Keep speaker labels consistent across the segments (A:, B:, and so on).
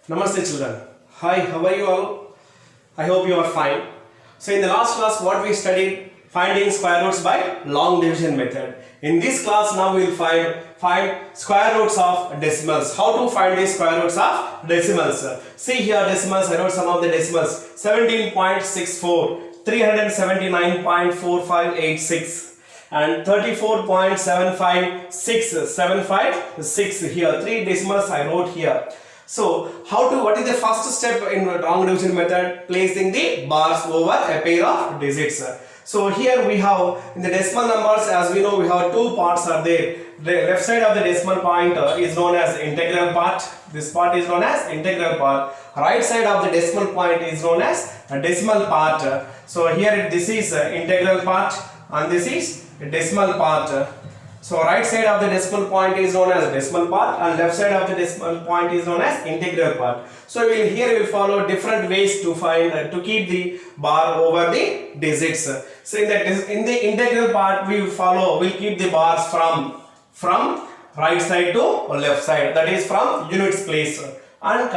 A: Namaste children. Hi, how are you all? I hope you are fine. So in the last class what we studied finding square roots by long division method. In this class now we will find square roots of decimals. How to find the square roots of decimals? See here decimals, I wrote some of the decimals. 17.64, 379.4586 and 34.756 here. Three decimals I wrote here. So what is the first step in long division method? Placing the bars over a pair of digits. So here we have in the decimal numbers, as we know, we have two parts are there. The left side of the decimal point is known as integral part. This part is known as integral part. Right side of the decimal point is known as a decimal part. So here this is integral part and this is decimal part. So right side of the decimal point is known as decimal part and left side of the decimal point is known as integral part. So here we will follow different ways to keep the bar over the digits. So in the integral part we'll keep the bars from right side to left side, that is from units place, and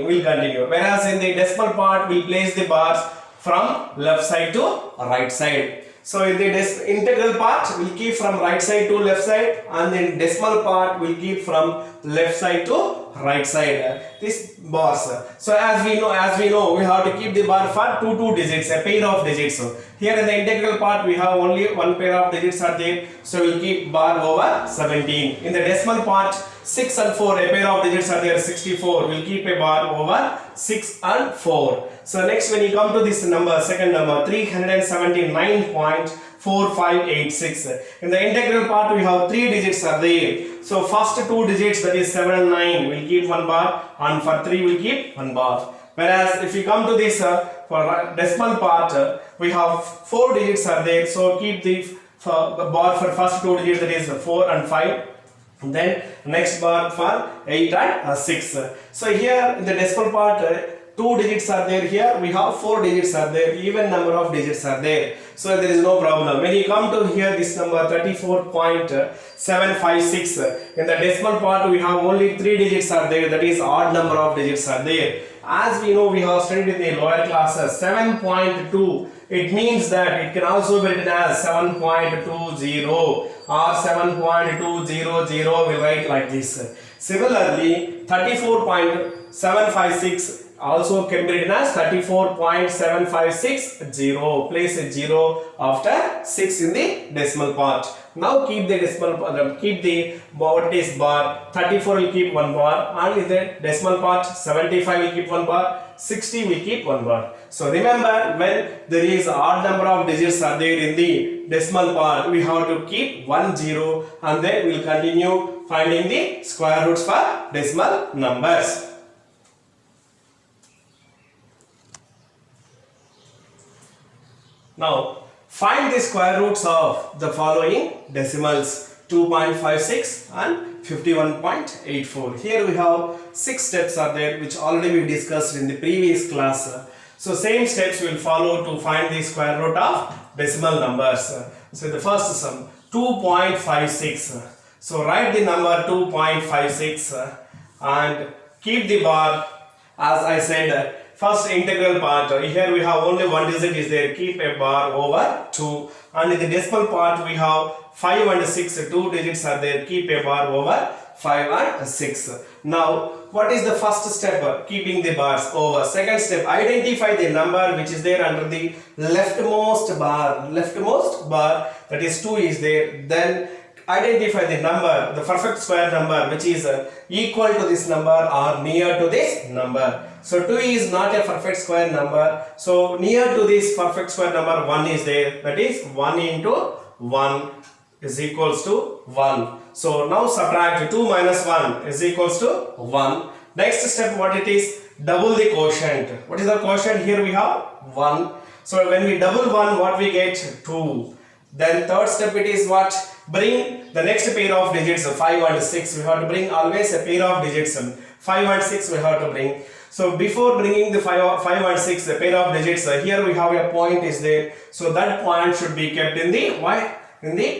A: we'll continue. Whereas in the decimal part we'll place the bars from left side to right side. So in the integral part we'll keep from right side to left side, and then decimal part we'll keep from left side to right side. This bars. So as we know we have to keep the bar for two digits, a pair of digits. Here in the integral part we have only one pair of digits are there, so we'll keep bar over 17. In the decimal part 6 and 4, a pair of digits are there, 64. We'll keep a bar over 6 and 4. So next when you come to this number, second number 379.4586. In the integral part we have three digits are there. So first two digits, that is 7 and 9, we'll keep one bar, and for 3 we'll keep one bar. Whereas if you come to this for decimal part we have four digits are there, so keep the bar for first two digits, that is 4 and 5. Then next bar for 8 and 6. So here in the decimal part two digits are there, here we have four digits are there, even number of digits are there, so there is no problem. When you come to here this number 34.756, in the decimal part we have only three digits are there, that is odd number of digits are there. As we know, we have studied in the lower classes 7.2, it means that it can also be written as 7.20 or 7.200, we write like this. Similarly 34.756 also can be written as 34.7560. Place a 0 after 6 in the decimal part. Now keep the what is bar. 34 will keep one bar, and in the decimal part 75 will keep one bar, 60 will keep one bar. So remember, when there is odd number of digits are there in the decimal part, we have to keep 1 0, and then we will continue finding the square roots for decimal numbers. Now find the square roots of the following decimals: 2.56 and 51.84. Here we have 6 steps are there, which already we discussed in the previous class. So same steps we will follow to find the square root of decimal numbers. So the first sum 2.56. So write the number 2.56 and keep the bar as I said. First integral part, here we have only one digit is there, keep a bar over 2, and in the decimal part we have 5 and 6, two digits are there, keep a bar over 5 and 6. Now what is the first step? Keeping the bars over. Second step, identify the number which is there under the leftmost bar, that is 2 is there. Then identify the number, the perfect square number which is equal to this number or near to this number. So 2 is not a perfect square number, so near to this perfect square number 1 is there, that is 1 into 1 is equals to 1. So now subtract 2 minus 1 is equals to 1. Next step, what it is? Double the quotient. What is the quotient? Here we have 1. So when we double 1, what we get? 2. Then third step it is what? Bring the next pair of digits, 5 and 6. We have to bring always a pair of digits. 5 and 6 we have to bring. So before bringing the 5 and 6, the pair of digits, here we have a point is there. So that point should be kept in the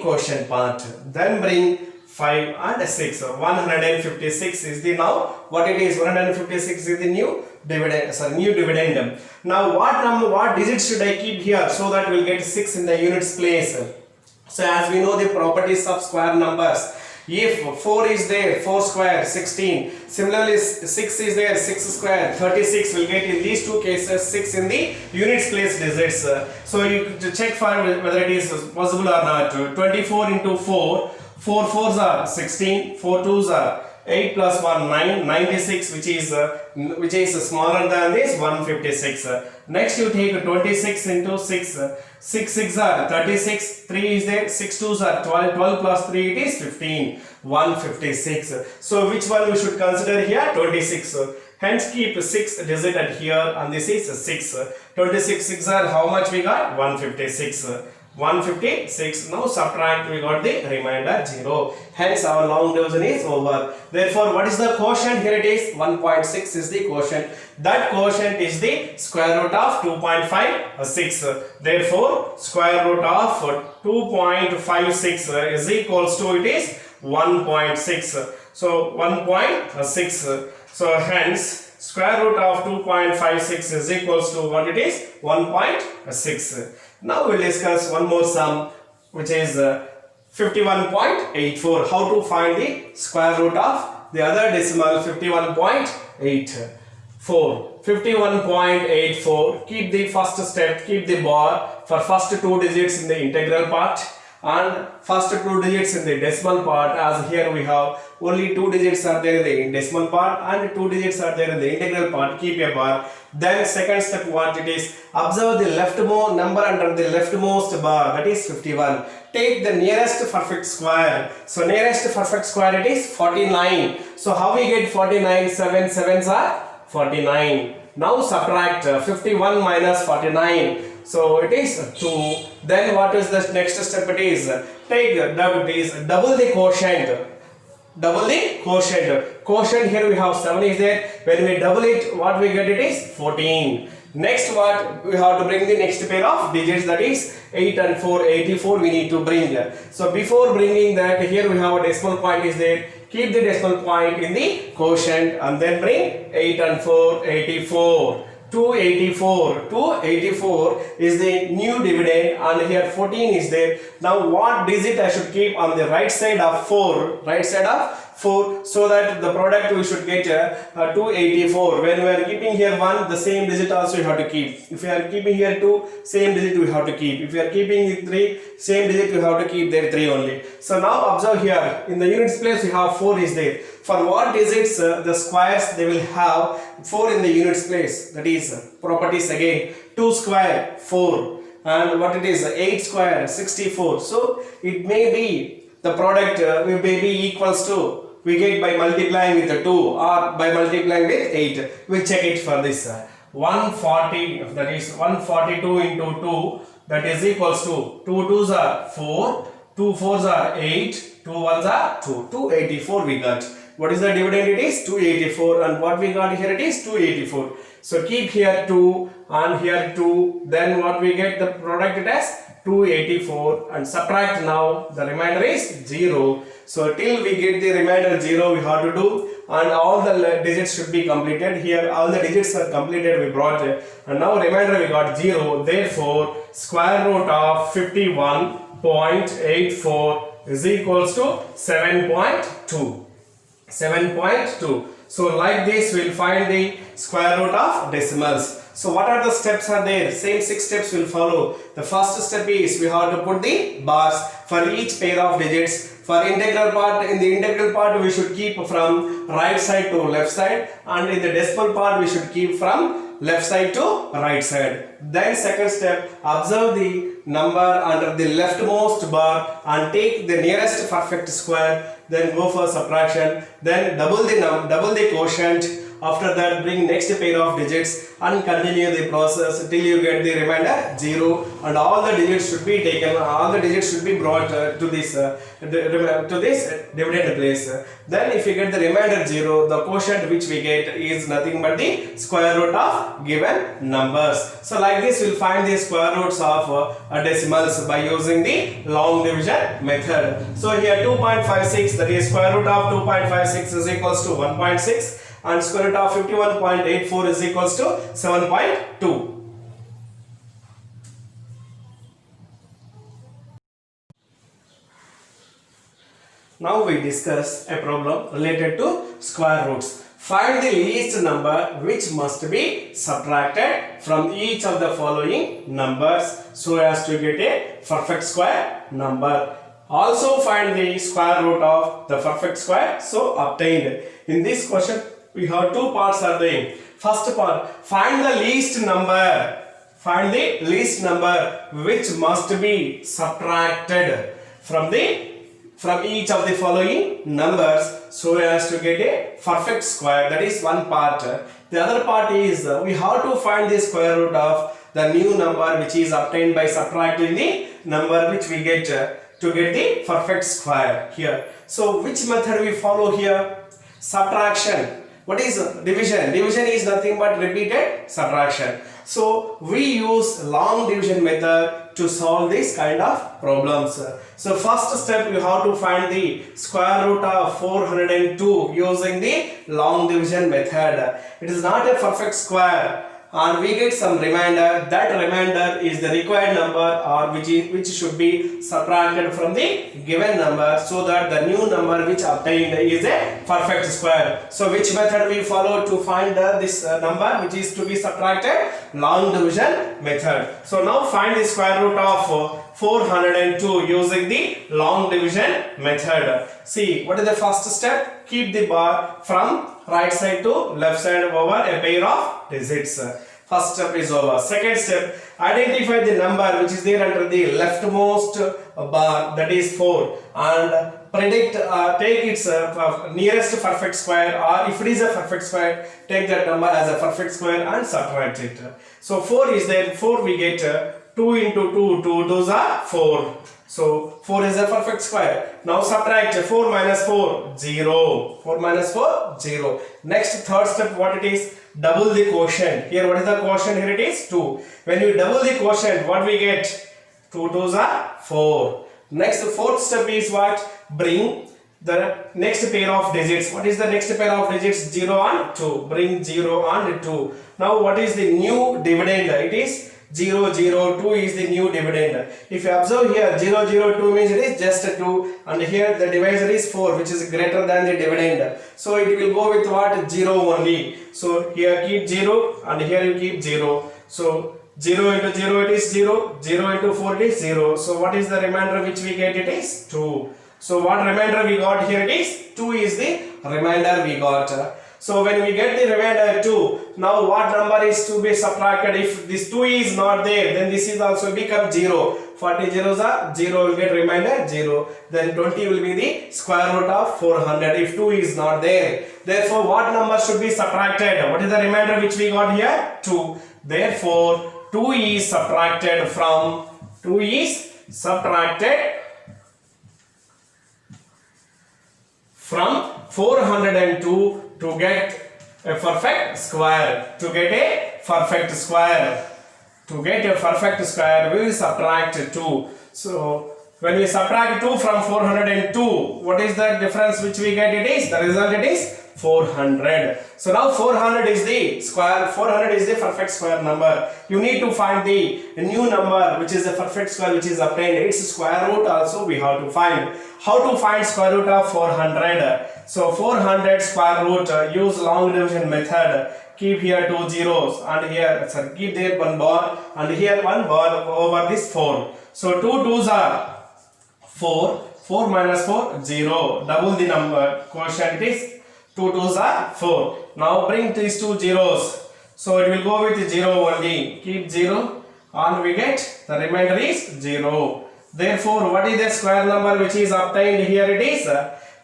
A: quotient part. Then bring 5 and 6. 156 is the now what it is. 156 is the new dividend. New dividend. Now what digits should I keep here so that we'll get 6 in the units place? So as we know the properties of square numbers, if 4 is there, 4 square 16. Similarly 6 is there, 6 square 36. Will get in these two cases 6 in the units place digits. So you to check for whether it is possible or not. 24 into 4, 4 4s are 16, 4 2s are 8 plus 1 9, 96, which is smaller than this 156. Next you take 26 into 6, 6 6 are 36, 3 is there, 6 2s are 12, 12 plus 3 it is 15, 156. So which one we should consider here? 26. Hence keep 6 digit at here, and this is 6. 26 6 are how much we got? 156. 156. Now subtract, we got the remainder 0. Hence our long division is over. Therefore what is the quotient? Here it is 1.6 is the quotient. That quotient is the square root of 2.56. Therefore square root of 2.56 is equals to, it is 1.6. So 1.6. So hence square root of 2.56 is equals to what it is? 1.6. Now we will discuss one more sum, which is 51.84. How to find the square root of the other decimal 51.84. 51.84. Keep the first step, keep the bar for first two digits in the integral part and first two digits in the decimal part, as here we have only two digits are there in the decimal part and two digits are there in the integral part. Keep a bar. Then second step what it is, observe the leftmost number under the leftmost bar, that is 51. Take the nearest perfect square. So nearest perfect square it is 49. So how we get 49? 7 7s are 49. Now subtract 51 minus 49. So it is 2. Then what is the next step? It is take double the quotient. Double the quotient. Quotient here we have 7 is there. When we double it, what we get? It is 14. Next what we have to bring the next pair of digits, that is 8 and 4, 84 we need to bring. So before bringing that, here we have a decimal point is there. Keep the decimal point in the quotient and then bring 8 and 4, 84. 284. 284 is the new dividend and here 14 is there. Now what digit I should keep on the right side of 4? Right side of 4, so that the product we should get 284. When we are keeping here 1, the same digit also you have to keep. If you are keeping here 2, same digit we have to keep. If you are keeping 3, same digit you have to keep there 3 only. So now observe here, in the units place we have 4 is there. For what digits the squares they will have 4 in the units place, that is properties again. 2 square 4 and what it is 8 square 64. So it may be the product may be equals to, we get by multiplying with 2 or by multiplying with 8. We'll check it for this. 140, that is 142 into 2, that is equals to 2 2s are 4, 2 4s are 8, 2 1s are 2. 284 we got. What is the dividend? It is 284, and what we got here it is 284. So keep here 2 and here 2, then what we get the product it as 284 and subtract now the remainder is 0. So till we get the remainder 0 we have to do, and all the digits should be completed. Here all the digits are completed, we brought it, and now remainder we got 0. Therefore square root of 51.84 is equals to 7.2. 7.2. So like this we will find the square root of decimals. So what are the steps are there? Same 6 steps will follow. The first step is we have to put the bars for each pair of digits. For integral part, in the integral part we should keep from right side to left side, and in the decimal part we should keep from left side to right side. Then second step, observe the number under the leftmost bar and take the nearest perfect square, then go for subtraction, then double the quotient After that, bring next pair of digits and continue the process till you get the remainder 0, and all the digits should be taken, all the digits should be brought to this dividend place. Then if you get the remainder 0, the quotient which we get is nothing but the square root of given numbers. So like this we'll find the square roots of decimals by using the long division method. So here 2.56, that is square root of 2.56 is equals to 1.6, and square root of 51.84 is equals to 7.2. Now we discuss a problem related to square roots. Find the least number which must be subtracted from each of the following numbers so as to get a perfect square number. Also find the square root of the perfect square so obtained. In this question we have two parts are there. First part, find the least number. Find the least number which must be subtracted from each of the following numbers so as to get a perfect square. That is one part. The other part is we have to find the square root of the new number which is obtained by subtracting the number which we get to get the perfect square here. So which method we follow here? Subtraction. What is division? Division is nothing but repeated subtraction. So we use long division method to solve this kind of problems. So first step, you have to find the square root of 402 using the long division method. It is not a perfect square, and we get some remainder. That remainder is the required number, or which should be subtracted from the given number, so that the new number which obtained is a perfect square. So which method we follow to find this number which is to be subtracted? Long division method. So now find the square root of 402 using the long division method. See, what is the first step? Keep the bar from right side to left side over a pair of digits. First step is over. Second step, identify the number which is there under the leftmost bar, that is 4, and predict, take its nearest perfect square, or if it is a perfect square, take that number as a perfect square and subtract it. So 4 is there, 4 we get 2 into 2, 2 2s are 4. So 4 is a perfect square. Now subtract 4 minus 4, 0. 4 minus 4, 0. Next, third step, what it is? Double the quotient. Here, what is the quotient? Here it is 2. When you double the quotient, what we get? 2 2s are 4. Next, fourth step is what? Bring the next pair of digits. What is the next pair of digits? 0 and 2. Bring 0 and 2. Now, what is the new dividend? It is 0 0 2 is the new dividend. If you observe here, 0 0 2 means it is just 2, and here the divisor is 4, which is greater than the dividend. So it will go with what? 0 only. So here keep 0 and here you keep 0. So 0 into 0 it is 0, 0 into 4 it is 0. So what is the remainder which we get? It is 2. So what remainder we got here? It is 2 is the remainder we got. So when we get the remainder 2, now what number is to be subtracted? If this 2 is not there, then this is also become 0. 40 zeros are 0, will get remainder 0. Then 20 will be the square root of 400 if 2 is not there. Therefore, what number should be subtracted? What is the remainder which we got here? 2. Therefore, 2 is subtracted from 402 to get a perfect square. To get a perfect square, we will subtract 2. So when we subtract 2 from 402, what is the difference which we get? It is the result. It is 400. So now 400 is the square. 400 is the perfect square number. You need to find the new number which is a perfect square which is obtained. Its square root also we have to find. How to find square root of 400? So 400 square root, use long division method. Keep here 2 zeros and here, keep there 1 bar and here 1 bar over this 4. So 2 2s are 4. 4 minus 4, 0. Double the number quotient, it is 2 2s are 4. Now bring these 2 zeros. So it will go with 0 only. Keep 0 and we get the remainder is 0. Therefore, what is the square number which is obtained here? It is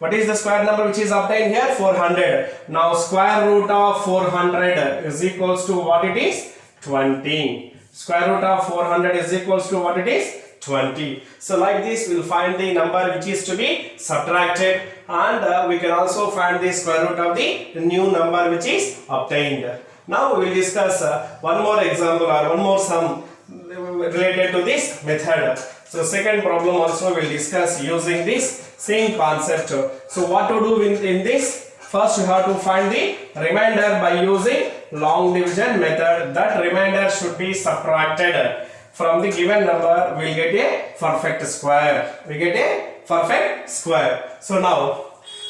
A: What is the square number which is obtained here? 400. Now square root of 400 is equals to what it is? 20. Square root of 400 is equals to what it is? 20. So like this we will find the number which is to be subtracted, and we can also find the square root of the new number which is obtained. Now we will discuss one more example or one more sum related to this method. So second problem also we will discuss using this same concept. So what to do in this? First you have to find the remainder by using long division method. That remainder should be subtracted from the given number. We will get a perfect square. We get a perfect square. So now,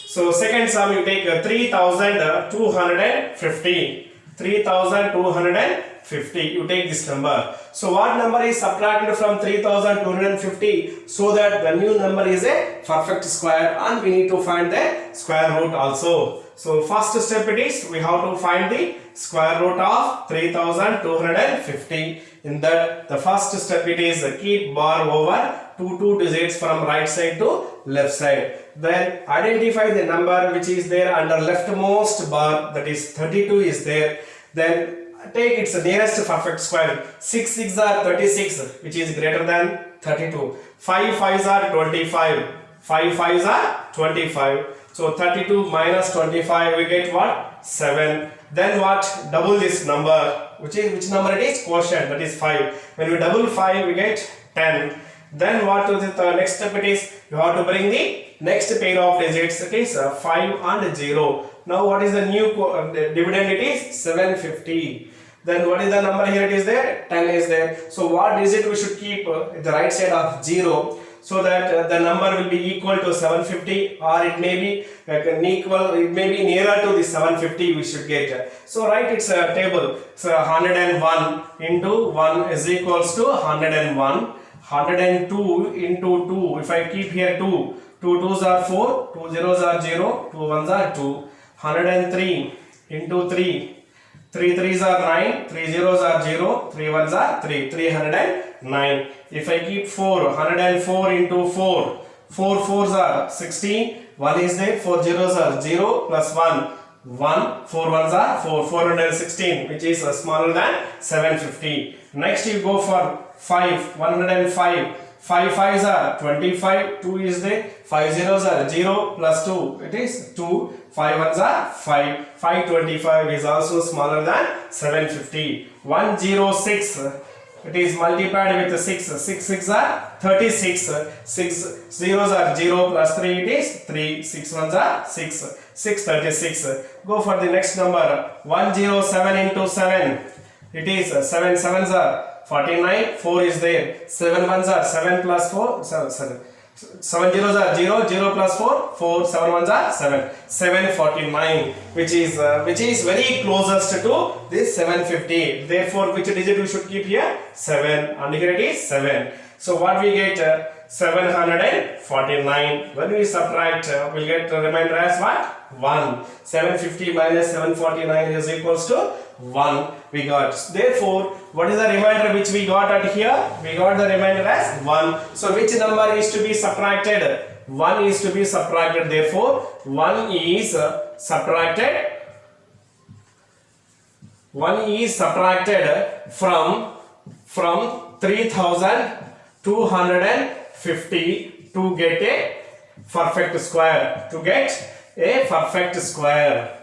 A: so second sum you take 3250. 3250, you take this number. So what number is subtracted from 3250 so that the new number is a perfect square, and we need to find the square root also. So first step it is we have to find the square root of 3250. In that the first step it is keep bar over two digits from right side to left side. Then identify the number which is there under leftmost bar, that is 32 is there. Then take its nearest perfect square. 6 6 are 36, which is greater than 32. 5 5s are 25. 5 5s are 25. So 32 minus 25 we get what? 7. Then what? Double this number. Which number it is? Quotient, that is 5. When we double 5 we get 10. Then what to the next step it is? You have to bring the next pair of digits, it is 5 and 0. Now what is the new dividend? It is 750. Then what is the number here? It is there, 10 is there. So what digit we should keep at the right side of 0, so that the number will be equal to 750, or it may be it may be nearer to the 750 we should get. So write its table. So 101 into 1 is equals to 101. 102 into 2, if I keep here 2 2s are 4, 2 zeros are 0, 2 1s are 2. 103 into 3, 3 3s are 9, 3 zeros are 0, 3 1s are 3, 309. If I keep 4, 104 into 4, 4 4s are 16, 1 is there, 4 zeros are 0 plus 1, 1, 4 1s are 4, 416, which is smaller than 750. Next you go for 5, 105. 5 5s are 25, 2 is there, 5 zeros are 0 plus 2, it is 2, 5 1s are 5, 525 is also smaller than 750. 106, it is multiplied with 6, 6 6 are 36, 6 zeros are 0 plus 3, it is 3, 6 1s are 6, 636. Go for the next number. 107 into 7, it is 7 7s are 49, 4 is there, 7 1s are 7 plus 4, 7 zeros are 0, 0 plus 4, 4, 7 1s are 7, 749, which is very closest to this 750. Therefore, which digit we should keep here? 7, and here it is 7. So what we get? 749. When we subtract, we'll get the remainder as what? 1. 750 minus 749 is equals to 1 we got. Therefore, what is the remainder which we got at here? We got the remainder as 1. So which number is to be subtracted? 1 is to be subtracted. Therefore, 1 is subtracted. 1 is subtracted from 3250 to get a perfect square. To get a perfect square.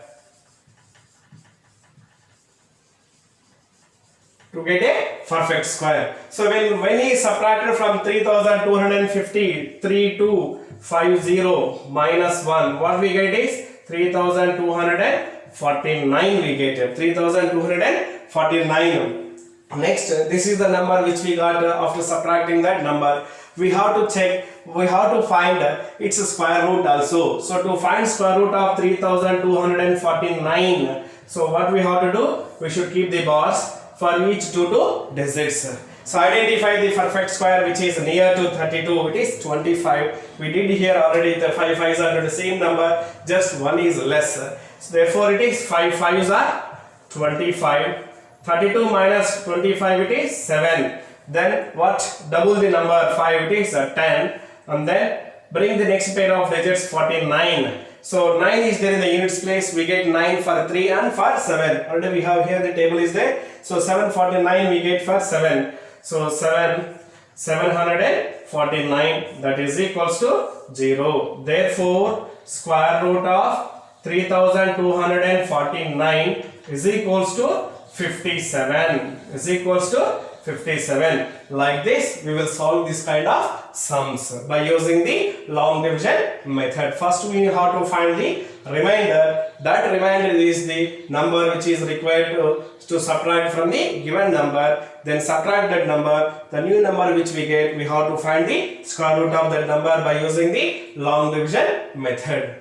A: To get a perfect square. So when he subtracted from 3250, 3250 minus 1, what we get is 3249 we get it. 3249. Next, this is the number which we got after subtracting that number. We have to check, we have to find its square root also. So to find square root of 3249, so what we have to do? We should keep the bars for each two digits. So identify the perfect square which is near to 32. It is 25. We did here already. The 5 5s are the same number, just 1 is less. So therefore it is 5 5s are 25. 32 minus 25, it is 7. Then what? Double the number 5, it is 10. And then bring the next pair of digits 49. So 9 is there in the units place. We get 9 for 3 and for 7. Already we have here the table is there. So 749 we get for 7. So 749 that is equals to 0. Therefore square root of 3249 is equals to 57. Is equals to 57. Like this we will solve this kind of sums by using the long division method. First we have to find the remainder. That remainder is the number which is required to subtract from the given number. Then subtract that number. The new number which we get, we have to find the square root of that number by using the long division method.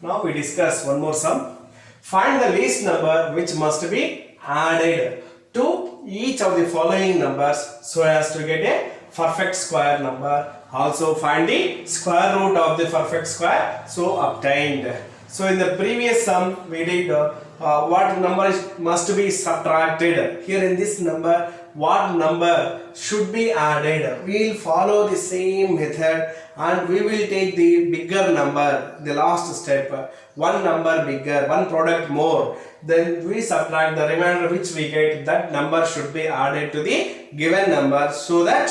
A: Now we discuss one more sum. Find the least number which must be added to each of the following numbers so as to get a perfect square number. Also find the square root of the perfect square so obtained. So in the previous sum we did what number must be subtracted. Here in this number what number should be added. We will follow the same method and we will take the bigger number, the last step, one number bigger, one product more. Then we subtract the remainder which we get. That number should be added to the given number so that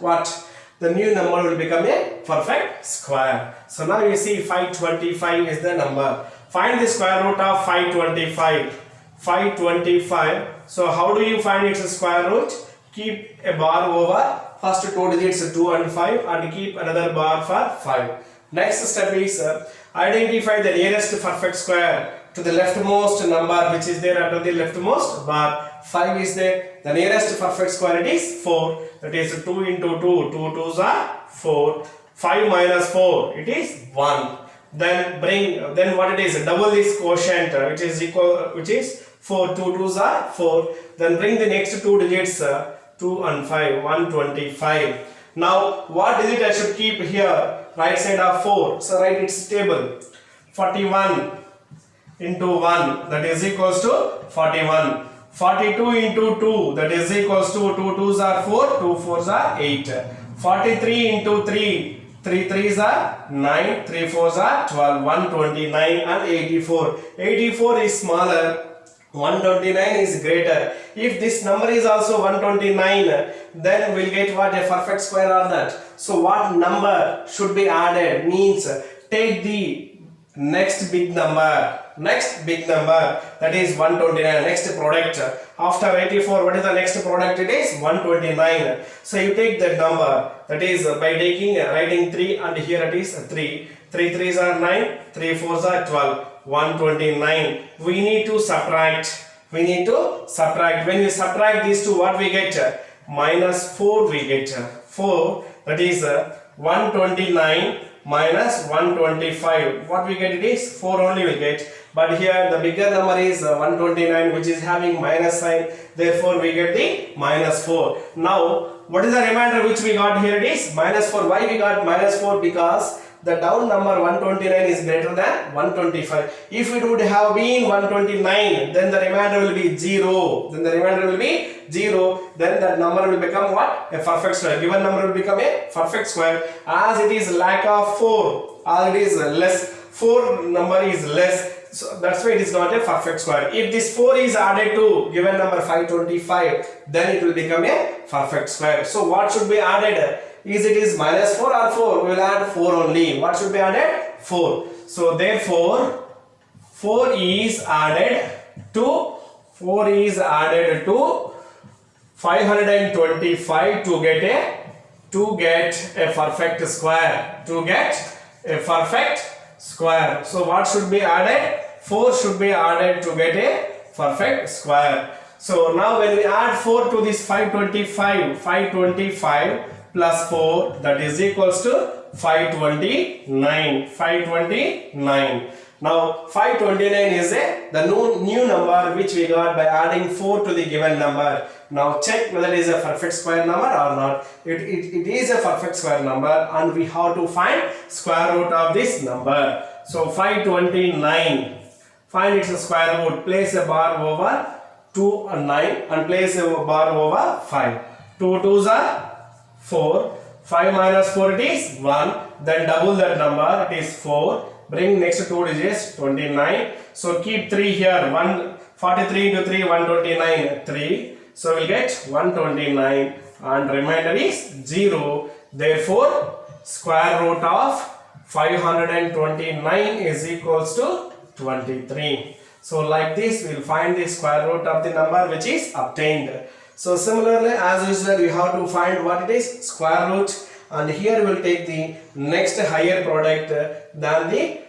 A: what? The new number will become a perfect square. So now you see 525 is the number. Find the square root of 525. 525. So how do you find its square root? Keep a bar over first two digits 2 and 5 and keep another bar for 5. Next step is identify the nearest perfect square to the leftmost number which is there under the leftmost bar. 5 is there. The nearest perfect square it is 4. That is 2 into 2. 2 2s are 4. 5 minus 4 it is 1. Then what it is? Double this quotient which is 4. 2 2s are 4. Then bring the next two digits 2 and 5. 125. Now what digit I should keep here? Right side of 4. So write its table. 41 into 1 that is equals to 41. 42 into 2 that is equals to 2 2s are 4. 2 4s are 8. 43 into 3. 3 3s are 9. 3 4s are 12. 129 and 84. 84 is smaller. 129 is greater. If this number is also 129, then we'll get what? A perfect square or not. So what number should be added? Means take the next big number. Next big number, that is 129. Next product. After 84, what is the next product? It is 129. So you take that number. That is by writing 3 and here it is 3. 3 3s are 9. 3 4s are 12. 129. We need to subtract. When we subtract these two, what we get? Minus 4 we get. 4, that is 129 minus 125. What we get? It is 4 only we get. But here the bigger number is 129 which is having minus sign. Therefore we get the minus 4. Now what is the remainder which we got here? It is minus 4. Why we got minus 4? Because the down number 129 is greater than 125. If it would have been 129, then the remainder will be 0. Then that number will become what? A perfect square. Given number will become a perfect square. As it is lack of 4, as it is less, 4 number is less. So that's why it is not a perfect square. If this 4 is added to given number 525, then it will become a perfect square. So what should be added? It is minus 4 or 4? We will add 4 only. What should be added? 4. So therefore 4 is added to 525 to get a perfect square. So what should be added? 4 should be added to get a perfect square. So now when we add 4 to this 525 plus 4, that is equals to 529. Now 529 is the new number which we got by adding 4 to the given number. Now check whether it is a perfect square number or not. It is a perfect square number and we have to find square root of this number. So 529 Find its square root. Place a bar over 2 and 9 and place a bar over 5. 2 2s are 4. 5 minus 4 it is 1. Then double that number, it is 4. Bring next 2 digits 29. So keep 3 here. 43 into 3 129 3. So we'll get 129 and remainder is 0. Therefore square root of 529 is equals to 23. So like this we will find the square root of the number which is obtained. So similarly as usual we have to find what it is, square root, and here we will take the next higher product than the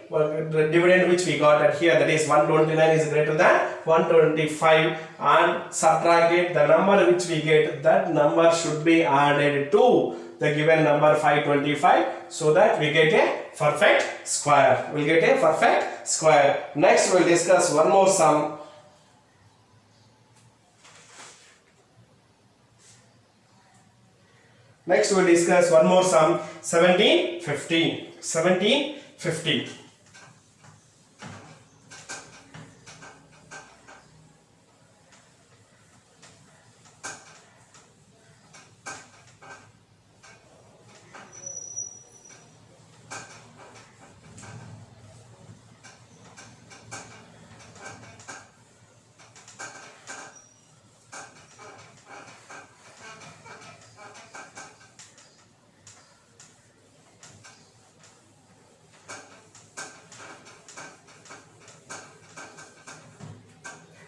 A: dividend which we got at here, that is 129 is greater than 125, and subtract it. The number which we get, that number should be added to the given number 525 so that we get a perfect square. We'll get a perfect square. Next we'll discuss one more sum. Next we'll discuss one more sum, 1750. 1750.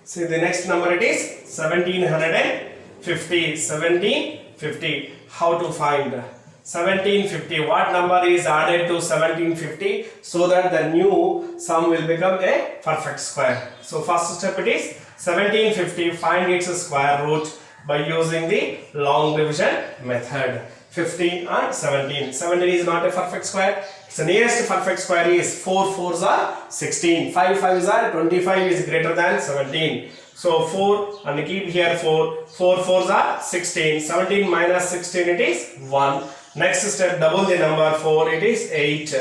A: See the next number, it is 1750. 1750. How to find 1750? What number is added to 1750 so that the new sum will become a perfect square? So first step, it is 1750. Find its square root by using the long division method. 15 and 17. 17 is not a perfect square. So nearest perfect square is 4 4s are 16. 5 5s are 25 is greater than 17. So 4 and keep here 4. 4 4s are 16. 17 minus 16 it is 1. Next step, double the number 4, it is 8.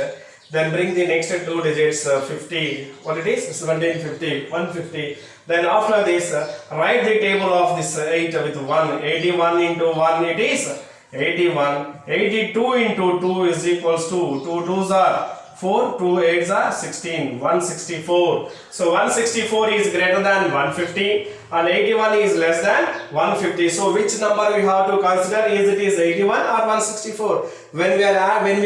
A: Then bring the next two digits 50. What it is? 1750. 150. Then after this write the table of this 8 with 1. 81 into 1 it is 81. 82 into 2 is equals to 2 2s are 4, 2 8s are 16, 164. So 164 is greater than 150 and 81 is less than 150. So which number we have to consider? Is it is 81 or 164? When we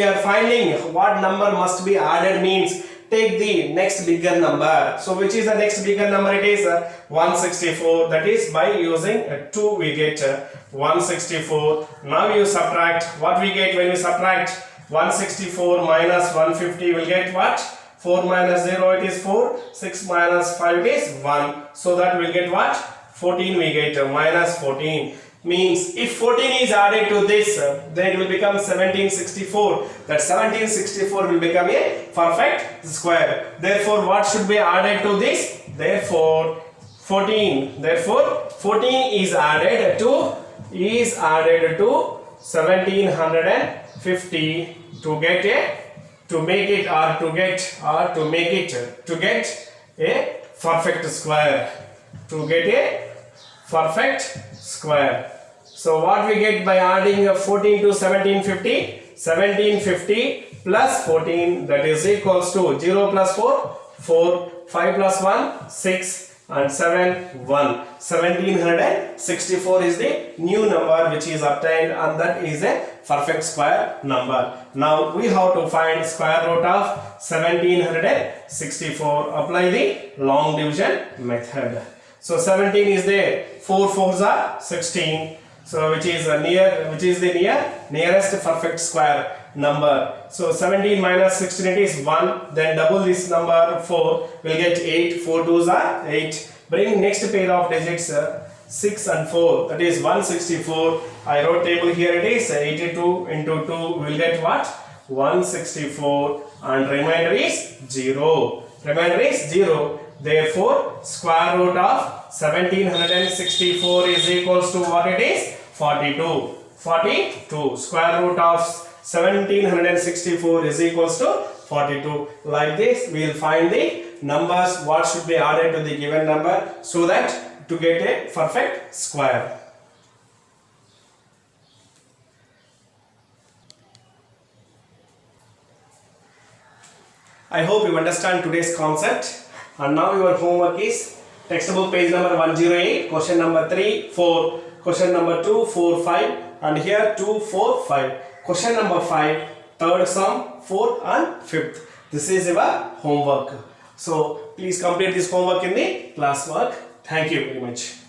A: are finding what number must be added, means take the next bigger number. So which is the next bigger number? It is 164. That is by using 2 we get 164. Now you subtract. What we get when you subtract 164 minus 150 will get what? 4 minus 0 it is 4. 6 minus 5 is 1. So that will get what? 14 we get minus 14. Means if 14 is added to this, then it will become 1764. That 1764 will become a perfect square. Therefore what should be added to this? Therefore 14. Therefore 14 is added to 1750 to get a perfect square. To get a perfect square. So what we get by adding 14 to 1750? 1750 plus 14, that is equals to 0 plus 4, 4, 5 plus 1, 6 and 7, 1. 1764 is the new number which is obtained, and that is a perfect square number. Now we have to find square root of 1764. Apply the long division method. So 17 is there, 4 4s are 16. So which is the nearest perfect square number. So 17 minus 16 it is 1. Then double this number 4 will get 8. 4 2s are 8. Bring next pair of digits 6 and 4, that is 164. I wrote table here, it is 82 into 2 will get what? 164 and remainder is 0. Remainder is 0. Therefore square root of 1764 is equals to what it is? 42. 42. Square root of 1764 is equals to 42. Like this we will find the numbers what should be added to the given number so that to get a perfect square. I hope you understand today's concept, and now your homework is textbook page number 108, question number 3, 4, question number 2, 4, 5, and here 2, 4, 5. Question number 5, third sum, 4th and 5th. This is your homework. So please complete this homework in the classwork. Thank you very much.